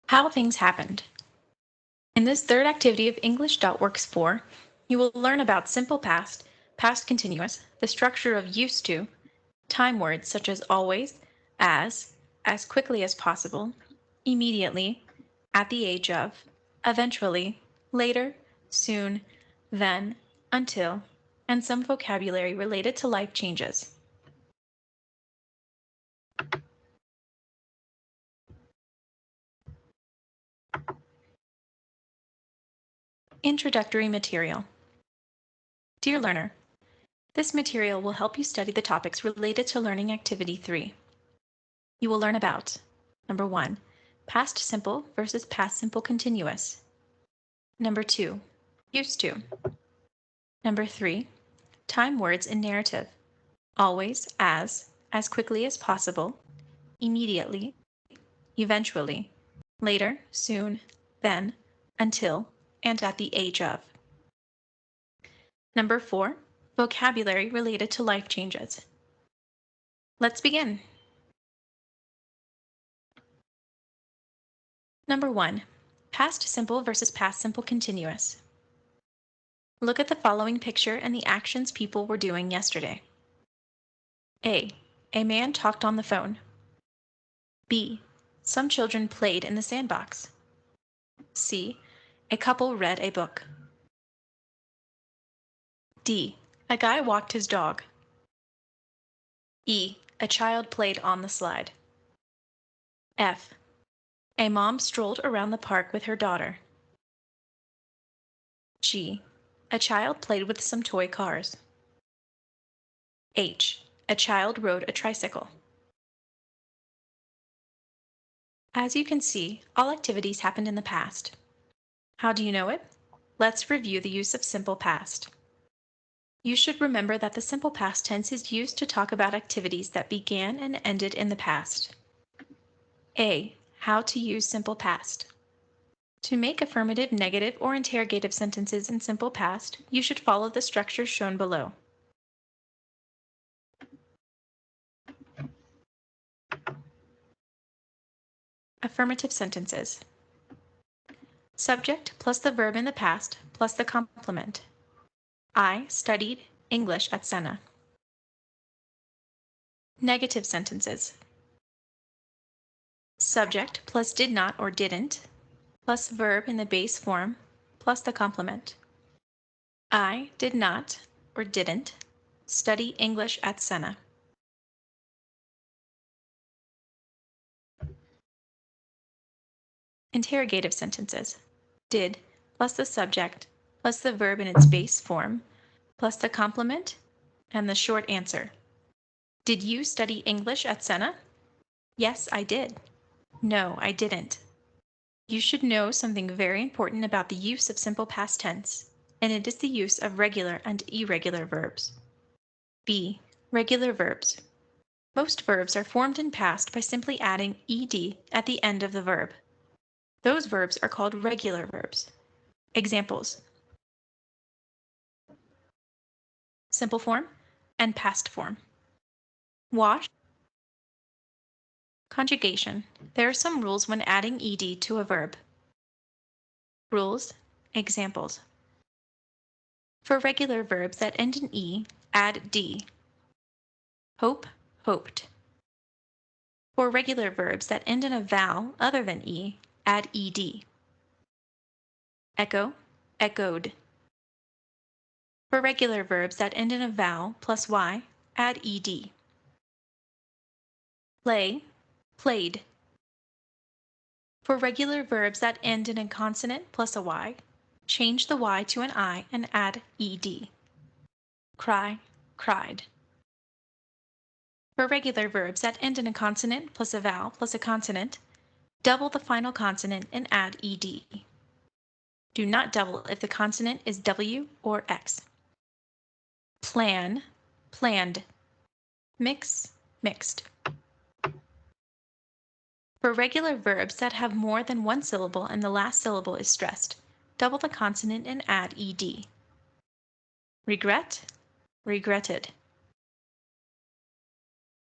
How things happened. In this third activity of English.Works 4, you will learn about simple past, past continuous, the structure of used to, time words such as always, as quickly as possible, immediately, at the age of, eventually, later, soon, then, until, and some vocabulary related to life changes. Introductory material. Dear learner, this material will help you study the topics related to Learning Activity 3. You will learn about number 1, past simple versus past simple continuous. Number 2, used to. Number 3, time words in narrative. Always, as quickly as possible, immediately, eventually, later, soon, then, until, and at the age of. Number 4, vocabulary related to life changes. Let's begin. Number 1, past simple versus past simple continuous. Look at the following picture and the actions people were doing yesterday. A man talked on the phone. B, some children played in the sandbox. C, a couple read a book. D, a guy walked his dog. E, a child played on the slide. F, a mom strolled around the park with her daughter. G, a child played with some toy cars. H, a child rode a tricycle. As you can see, all activities happened in the past. How do you know it? Let's review the use of simple past. You should remember that the simple past tense is used to talk about activities that began and ended in the past. A, how to use simple past. To make affirmative, negative, or interrogative sentences in simple past, you should follow the structure shown below. Affirmative sentences. Subject plus the verb in the past plus the complement. I studied English at Senna. Negative sentences. Subject plus did not or didn't, plus verb in the base form, plus the complement. I did not or didn't study English at Senna. Interrogative sentences. Did plus the subject plus the verb in its base form plus the complement and the short answer. Did you study English at Senna? Yes, I did. No, I didn't. You should know something very important about the use of simple past tense, and it is the use of regular and irregular verbs. B. Regular verbs. Most verbs are formed in past by simply adding ed at the end of the verb. Those verbs are called regular verbs. Examples: simple form and past form. Wash. Conjugation. There are some rules when adding ed to a verb. Rules. Examples. For regular verbs that end in e, add d. Hope, hoped. For regular verbs that end in a vowel other than e, add ed. Echo, echoed. For regular verbs that end in a vowel plus y, add ed. Play, played. For regular verbs that end in a consonant plus a y, change the y to an I and add ed. Cry, cried. For regular verbs that end in a consonant plus a vowel plus a consonant, double the final consonant and add ed. Do not double if the consonant is w or x. Plan, planned. Mix, mixed. For regular verbs that have more than one syllable and the last syllable is stressed, double the consonant and add ed. Regret, regretted.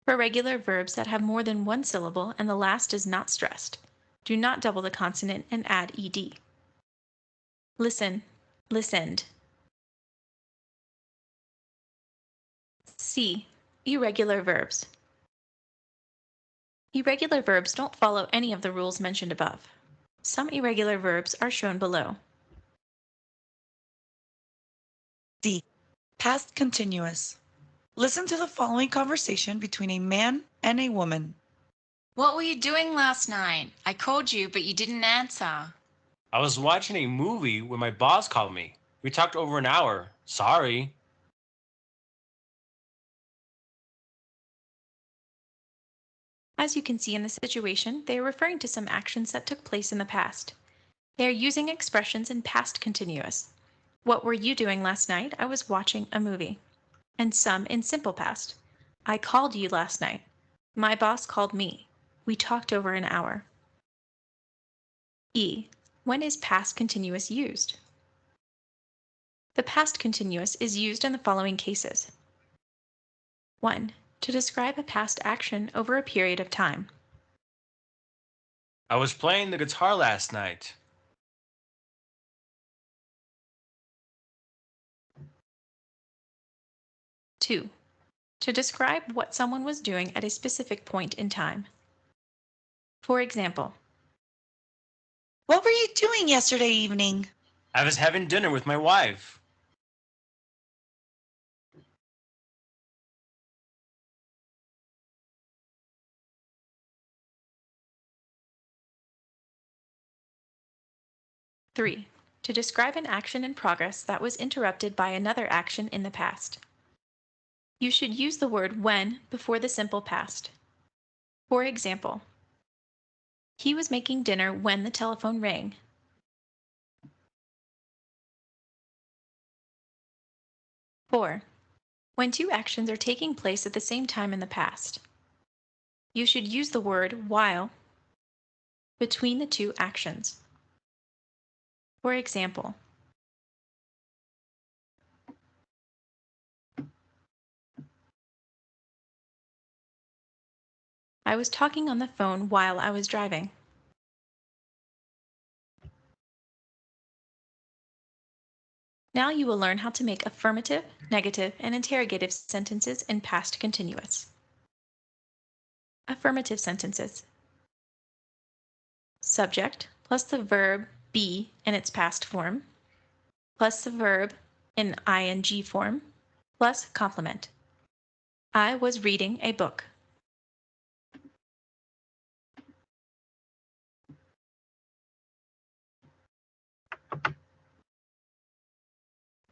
For regular verbs that have more than one syllable and the last is not stressed, Do not double the consonant and add ed. Listen, listened. C. Irregular verbs. Irregular verbs don't follow any of the rules mentioned above. Some irregular verbs are shown below. D. Past continuous. Listen to the following conversation between a man and a woman. What were you doing last night? I called you, but you didn't answer. I was watching a movie when my boss called me. We talked over an hour. Sorry. As you can see in the situation, they are referring to some actions that took place in the past. They are using expressions in past continuous. What were you doing last night? I was watching a movie. And some in simple past. I called you last night. My boss called me. We talked over an hour. E. When is past continuous used? The past continuous is used in the following cases. 1. To describe a past action over a period of time. I was playing the guitar last night. 2. To describe what someone was doing at a specific point in time. For example, What were you doing yesterday evening? I was having dinner with my wife. Three, to describe an action in progress that was interrupted by another action in the past. You should use the word when before the simple past. For example, he was making dinner when the telephone rang. 4. When two actions are taking place at the same time in the past. You should use the word while between the two actions. For example, I was talking on the phone while I was driving. Now you will learn how to make affirmative, negative, and interrogative sentences in past continuous. Affirmative sentences. Subject plus the verb be in its past form, plus the verb in ing form, plus complement. I was reading a book.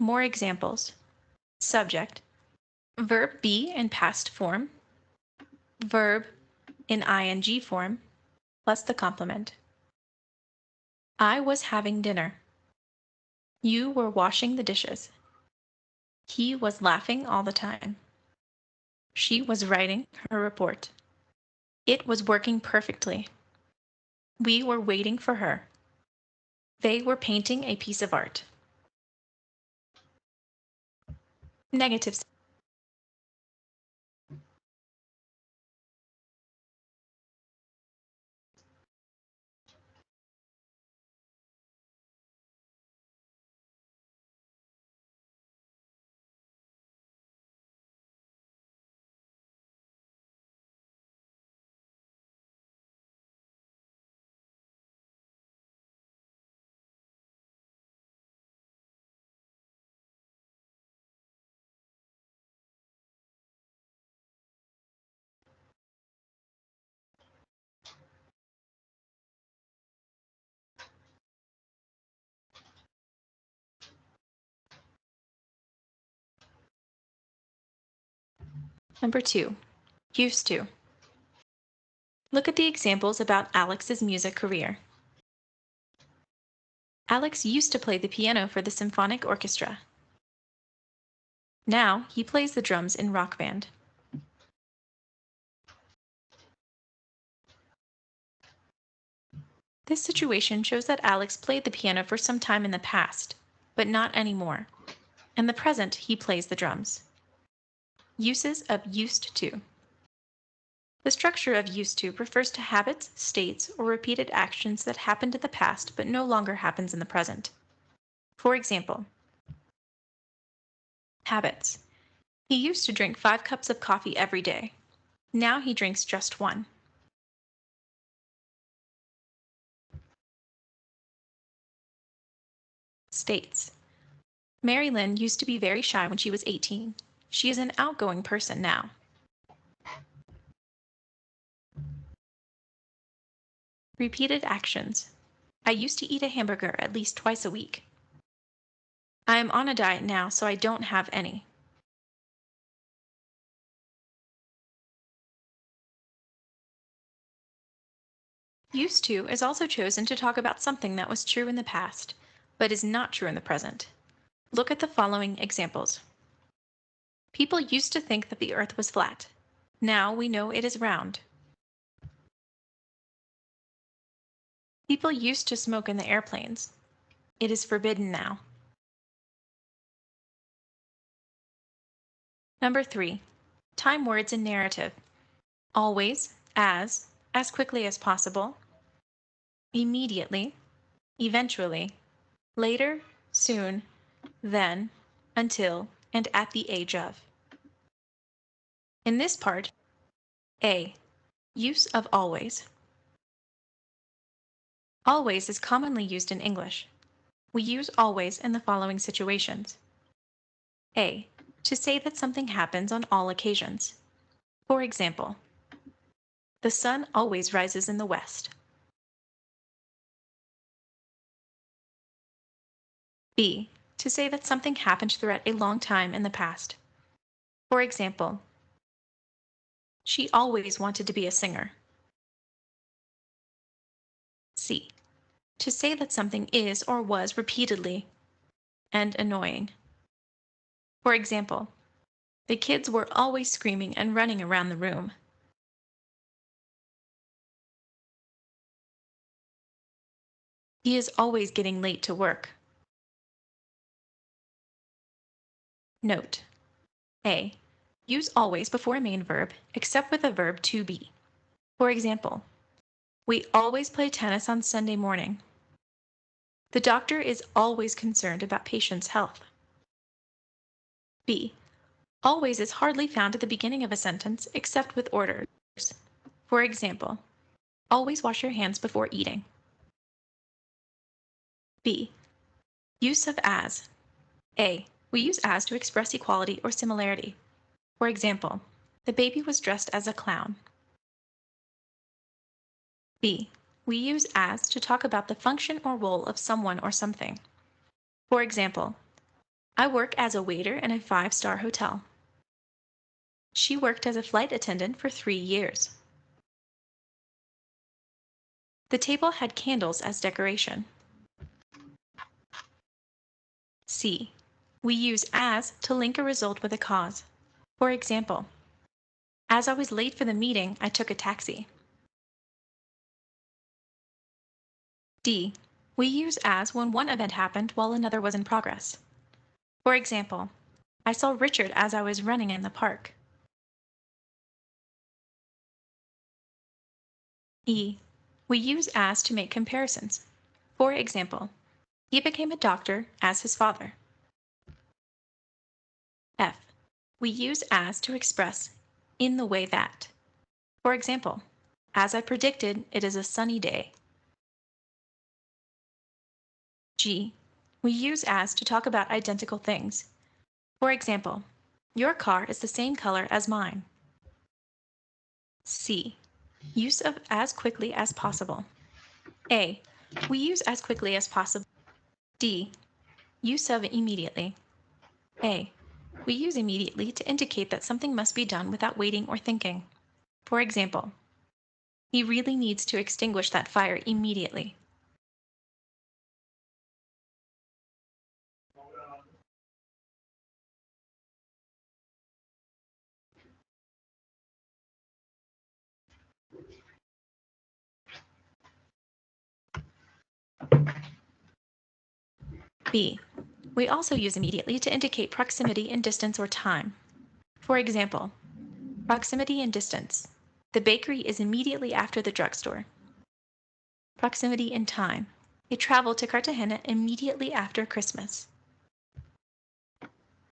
More examples. Subject, verb be in past form, verb in ing form, plus the complement. I was having dinner. You were washing the dishes. He was laughing all the time. She was writing her report. It was working perfectly. We were waiting for her. They were painting a piece of art. Negative. Number 2, used to. Look at the examples about Alex's music career. Alex used to play the piano for the symphonic orchestra. Now he plays the drums in rock band. This situation shows that Alex played the piano for some time in the past, but not anymore. In the present, he plays the drums. Uses of used to. The structure of used to refers to habits, states, or repeated actions that happened in the past but no longer happens in the present. For example, habits. He used to drink 5 cups of coffee every day. Now he drinks just 1. States. Mary Lynn used to be very shy when she was 18. She is an outgoing person now. Repeated actions. I used to eat a hamburger at least twice a week. I am on a diet now, so I don't have any. Used to is also chosen to talk about something that was true in the past, but is not true in the present. Look at the following examples. People used to think that the earth was flat. Now we know it is round. People used to smoke in the airplanes. It is forbidden now. Number 3. Time words in narrative. Always, as quickly as possible, immediately, eventually, later, soon, then, until, and at the age of. In this part, A. Use of always. Always is commonly used in English. We use always in the following situations. A. To say that something happens on all occasions. For example, the sun always rises in the west. B. To say that something happened throughout a long time in the past. For example, she always wanted to be a singer. C. To say that something is or was repeatedly and annoying. For example, the kids were always screaming and running around the room. He is always getting late to work. Note: A. Use always before a main verb, except with the verb to be. For example, we always play tennis on Sunday morning. The doctor is always concerned about patients' health. B. Always is hardly found at the beginning of a sentence except with orders. For example, always wash your hands before eating. B. Use of as. A. We use as to express equality or similarity. For example, the baby was dressed as a clown. B. We use as to talk about the function or role of someone or something. For example, I work as a waiter in a 5-star hotel. She worked as a flight attendant for 3 years. The table had candles as decoration. C. We use as to link a result with a cause. For example, as I was late for the meeting, I took a taxi. D. We use as when one event happened while another was in progress. For example, I saw Richard as I was running in the park. E. We use as to make comparisons. For example, he became a doctor as his father. F. We use as to express in the way that. For example, as I predicted, it is a sunny day. G. We use as to talk about identical things. For example, your car is the same color as mine. C. Use of as quickly as possible. A. We use as quickly as possible. D. Use of immediately. A. We use immediately to indicate that something must be done without waiting or thinking. For example, he really needs to extinguish that fire immediately. B. We also use immediately to indicate proximity in distance or time. For example, proximity and distance. The bakery is immediately after the drugstore. Proximity in time. They travel to Cartagena immediately after Christmas.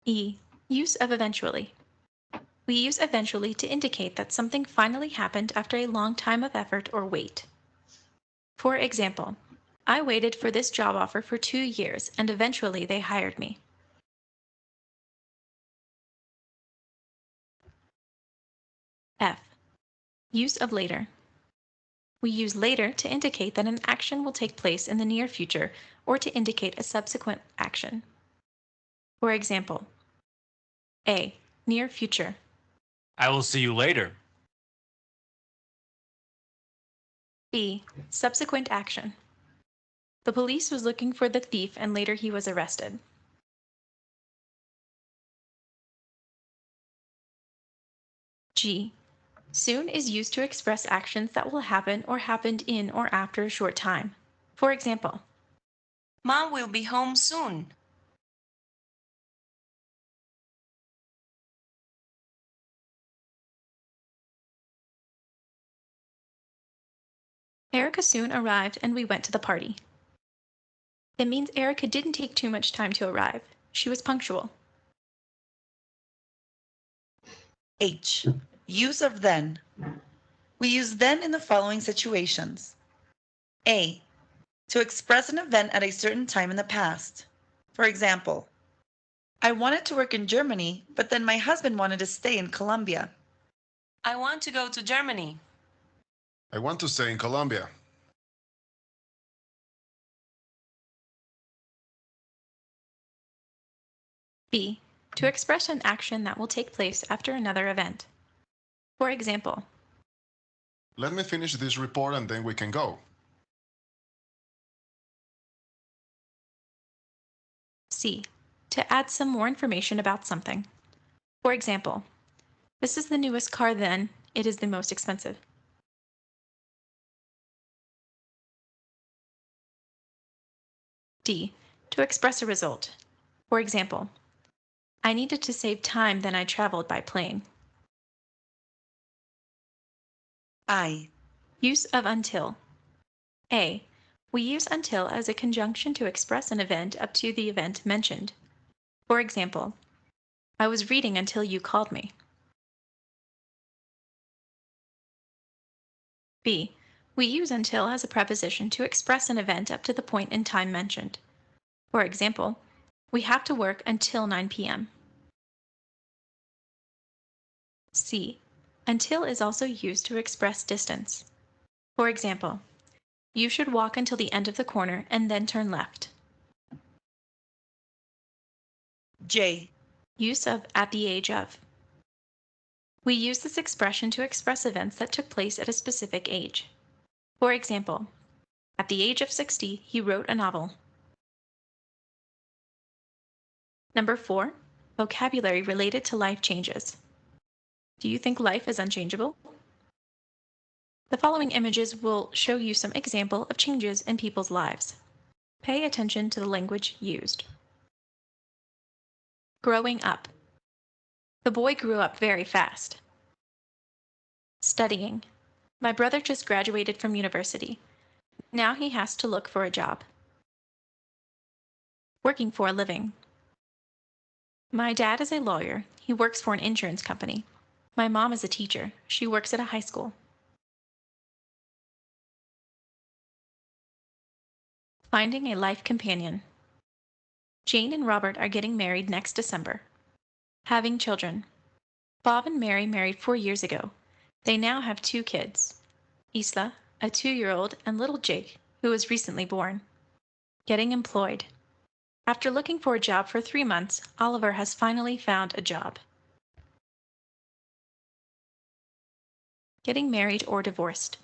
E. Use of eventually. We use eventually to indicate that something finally happened after a long time of effort or wait. For example, I waited for this job offer for 2 years and eventually they hired me. F. Use of later. We use later to indicate that an action will take place in the near future or to indicate a subsequent action. For example, A. Near future. I will see you later. B. Subsequent action. The police was looking for the thief and later he was arrested. G. Soon is used to express actions that will happen or happened in or after a short time. For example, Mom will be home soon. Erica soon arrived and we went to the party. It means Erica didn't take too much time to arrive. She was punctual. H. Use of then. We use then in the following situations. A. To express an event at a certain time in the past. For example, I wanted to work in Germany, but then my husband wanted to stay in Colombia. I want to go to Germany. I want to stay in Colombia. B. To express an action that will take place after another event. For example, Let me finish this report and then we can go. C. To add some more information about something. For example, this is the newest car then, it is the most expensive. D. To express a result. For example, I needed to save time then I traveled by plane. I. Use of until. A. We use until as a conjunction to express an event up to the event mentioned. For example, I was reading until you called me. B. We use until as a preposition to express an event up to the point in time mentioned. For example, we have to work until 9 p.m. C. Until is also used to express distance. For example, you should walk until the end of the corner and then turn left. J. Use of at the age of. We use this expression to express events that took place at a specific age. For example, at the age of 60, he wrote a novel. Number 4, vocabulary related to life changes. Do you think life is unchangeable? The following images will show you some example of changes in people's lives. Pay attention to the language used. Growing up. The boy grew up very fast. Studying. My brother just graduated from university. Now he has to look for a job. Working for a living. My dad is a lawyer. He works for an insurance company. My mom is a teacher. She works at a high school. Finding a life companion. Jane and Robert are getting married next December. Having children. Bob and Mary married 4 years ago. They now have 2 kids. Isla, a 2-year-old, and little Jake, who was recently born. Getting employed. After looking for a job for 3 months, Oliver has finally found a job. Getting married or divorced.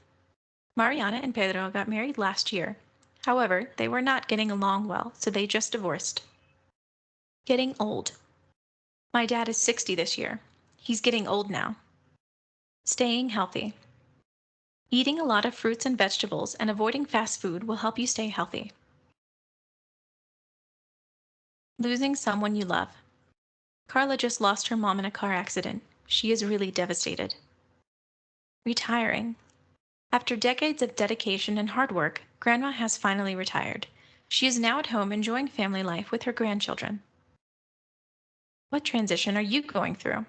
Mariana and Pedro got married last year. However, they were not getting along well, so they just divorced. Getting old. My dad is 60 this year. He's getting old now. Staying healthy. Eating a lot of fruits and vegetables and avoiding fast food will help you stay healthy. Losing someone you love. Carla just lost her mom in a car accident. She is really devastated. Retiring. After decades of dedication and hard work, Grandma has finally retired. She is now at home enjoying family life with her grandchildren. What transition are you going through?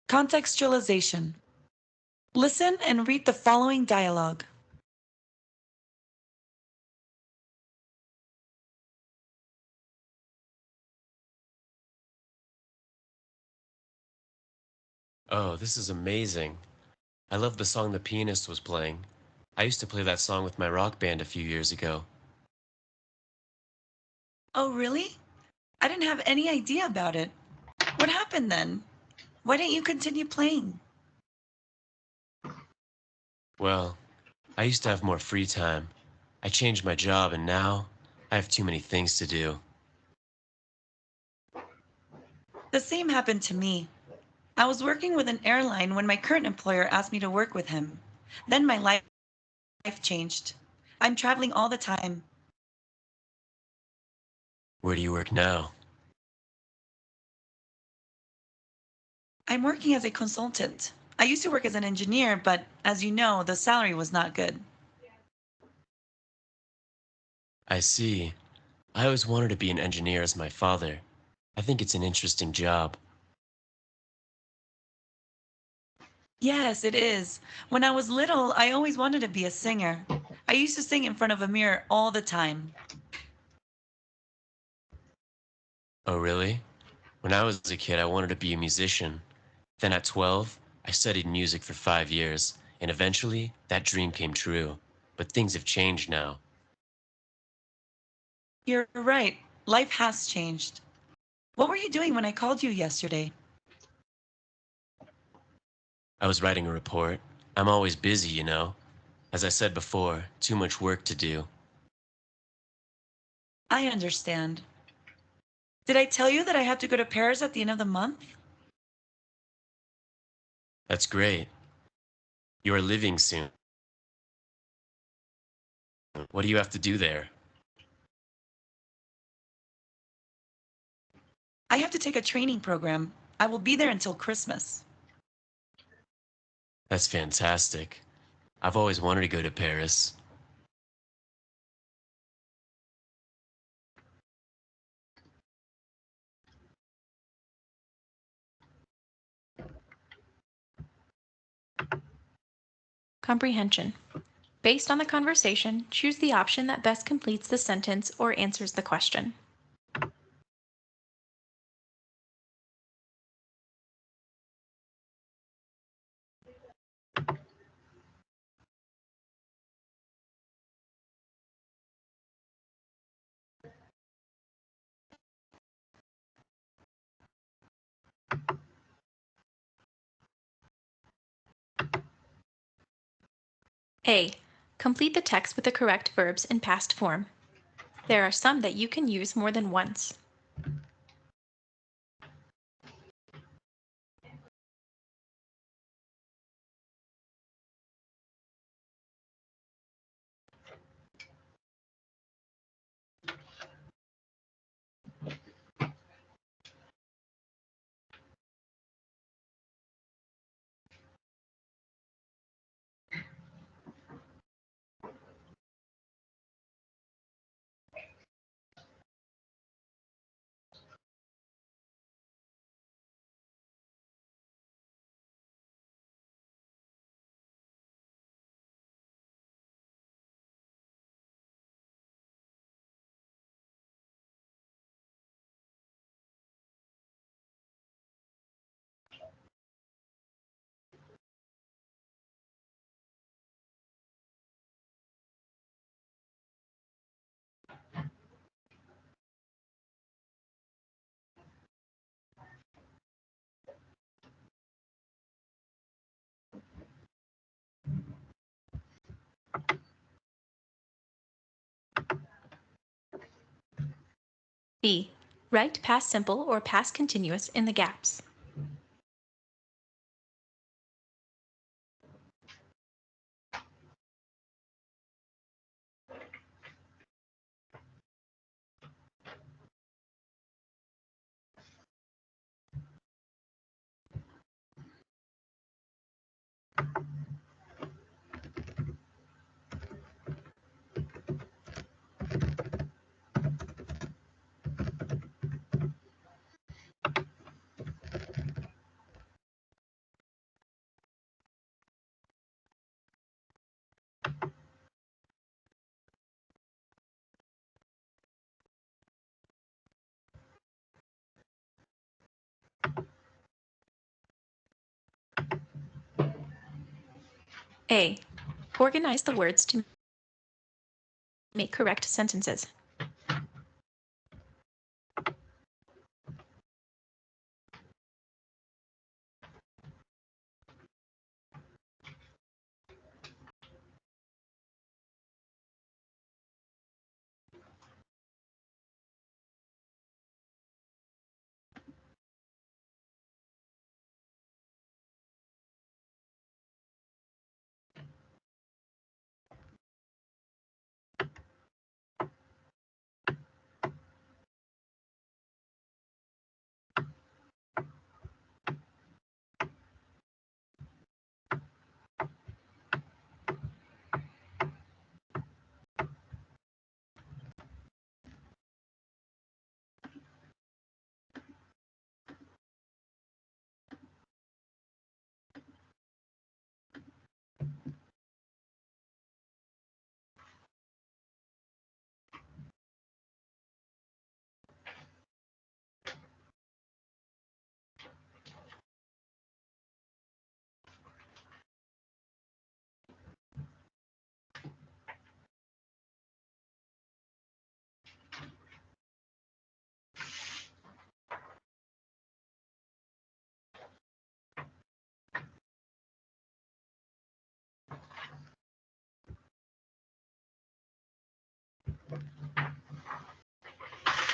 Contextualization. Listen and read the following dialogue. Oh, this is amazing. I love the song the pianist was playing. I used to play that song with my rock band a few years ago. Oh, really? I didn't have any idea about it. What happened then? Why didn't you continue playing? Well, I used to have more free time. I changed my job and now I have too many things to do. The same happened to me. I was working with an airline when my current employer asked me to work with him. Then my life changed. I'm traveling all the time. Where do you work now? I'm working as a consultant. I used to work as an engineer, but as you know, the salary was not good. I see. I always wanted to be an engineer as my father. I think it's an interesting job. Yes, it is. When I was little, I always wanted to be a singer. I used to sing in front of a mirror all the time. Oh, really? When I was a kid, I wanted to be a musician. Then at 12, I studied music for 5 years, and eventually that dream came true. But things have changed now. You're right. Life has changed. What were you doing when I called you yesterday? I was writing a report. I'm always busy, you know. As I said before, too much work to do. I understand. Did I tell you that I have to go to Paris at the end of the month? That's great. You are leaving soon. What do you have to do there? I have to take a training program. I will be there until Christmas. That's fantastic. I've always wanted to go to Paris. Comprehension. Based on the conversation, choose the option that best completes the sentence or answers the question. A. Complete the text with the correct verbs in past form. There are some that you can use more than once. B. Write past simple or past continuous in the gaps. A. Organize the words to make correct sentences.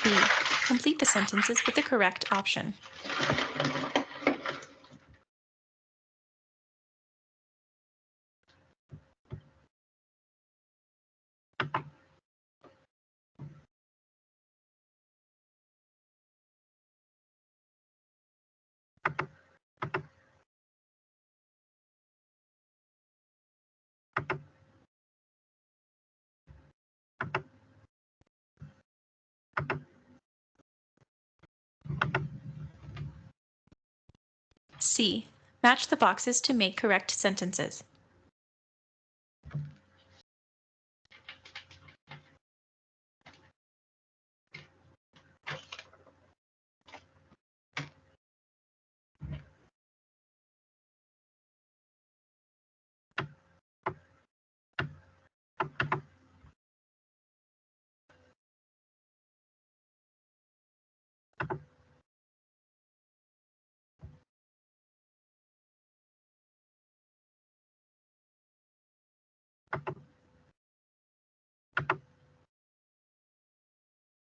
B. Complete the sentences with the correct option. C. Match the boxes to make correct sentences.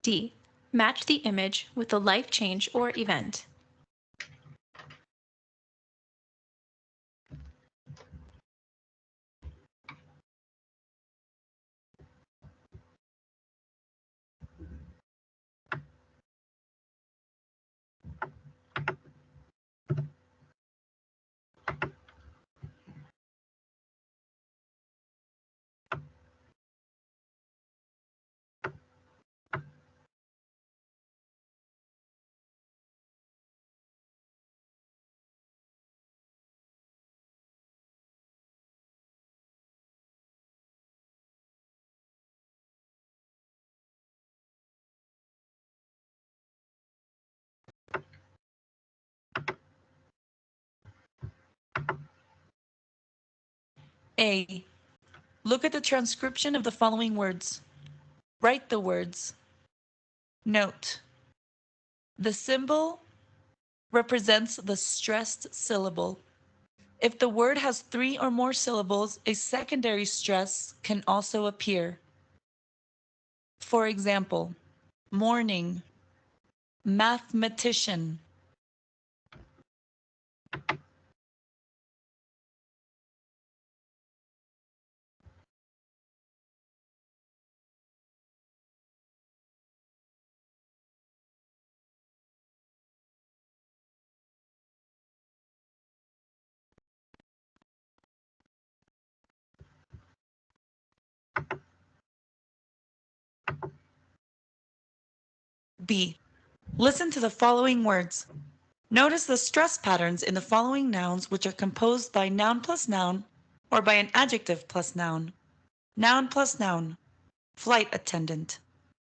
D. Match the image with the life change or event. A. Look at the transcription of the following words. Write the words. Note: the symbol represents the stressed syllable. If the word has 3 or more syllables, a secondary stress can also appear. For example, morning, mathematician. B. Listen to the following words. Notice the stress patterns in the following nouns, which are composed by noun plus noun or by an adjective plus noun. Noun plus noun, flight attendant.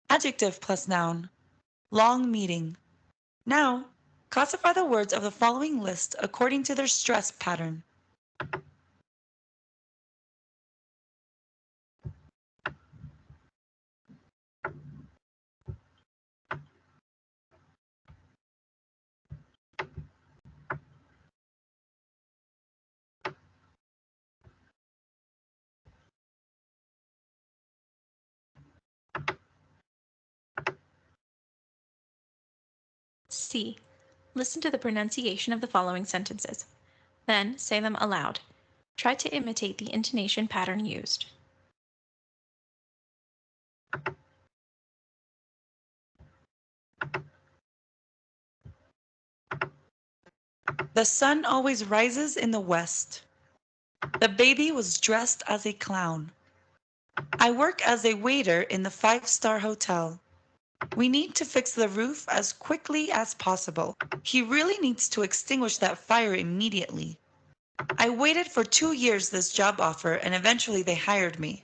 Adjective plus noun, long meeting. Now, classify the words of the following list according to their stress pattern. C. Listen to the pronunciation of the following sentences. Then say them aloud. Try to imitate the intonation pattern used. The sun always rises in the west. The baby was dressed as a clown. I work as a waiter in the 5-star hotel. We need to fix the roof as quickly as possible. He really needs to extinguish that fire immediately. I waited for 2 years this job offer and eventually they hired me.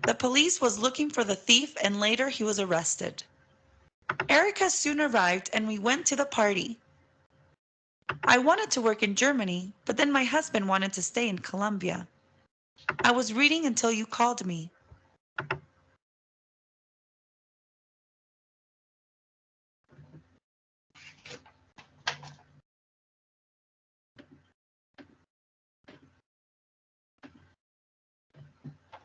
The police was looking for the thief and later he was arrested. Erica soon arrived and we went to the party. I wanted to work in Germany, but then my husband wanted to stay in Colombia. I was reading until you called me.